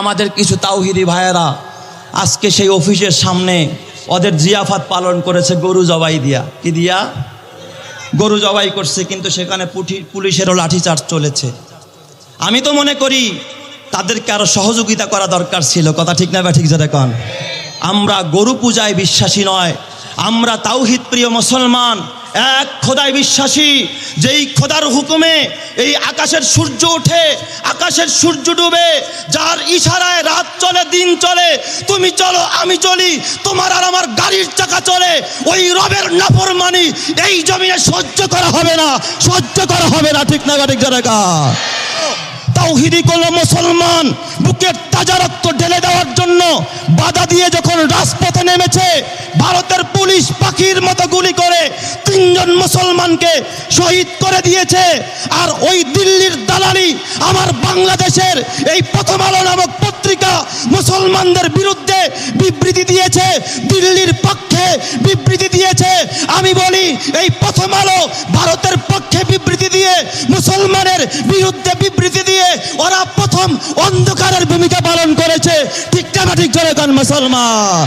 আমাদের কিছু তাওহিদি ভাইয়েরা আজকে সেই অফিসের সামনে ওদের জিয়াফাত পালন করেছে গরু জবাই দিয়া। কি দিয়া? গরু জবাই করছে, কিন্তু সেখানে পুলিশেরও লাঠিচার্জ চলেছে। আমি তো মনে করি তাদেরকে আরো সহযোগিতা করা দরকার ছিল। কথা ঠিক না? ঠিক যে দেখুন, আমরা গরু পূজায় বিশ্বাসী নয়, আমরা তাওহিদ প্রিয় মুসলমান, এক খোদায় বিশ্বাসী, যেই খোদার হুকুমে এই আকাশের সূর্য ওঠে, আকাশের সূর্য ডুবে, যার ইশারায় রাত চলে দিন চলে, তুমি চলো আমি চলি, তোমার আর আমার গাড়ির চাকা চলে, ওই রবের নাফরমানি এই জমিনে সহ্য করা হবে না, সহ্য করা হবে না। ঠিক না? ঠিক জায়গা তাওহীদি কোন মুসলমান বুকের তাজা রক্ত ঢেলে দেওয়ার জন্য বাধা দিয়ে যখন রাজপথে নেমেছে, ভারতের পুলিশ পাখির মতো গুলি করে 3 জন মুসলমানকে শহীদ করে দিয়েছে। আর ওই দিল্লির দালালি আমার বাংলাদেশের এই প্রথম আলো নামক পত্রিকা মুসলমানদের বিরুদ্ধে বিবৃতি দিয়েছে, দিল্লির পক্ষে বিবৃতি দিয়েছে। আমি বলি এই প্রথম আলো ভারতের পক্ষে বিবৃতি দিয়ে, মুসলমানের বিরুদ্ধে বিবৃতি দিয়ে ওরা প্রথম অন্ধকারের ভূমিকা পালন করেছে। ঠিক না? ঠিক জনগণ মুসলমান।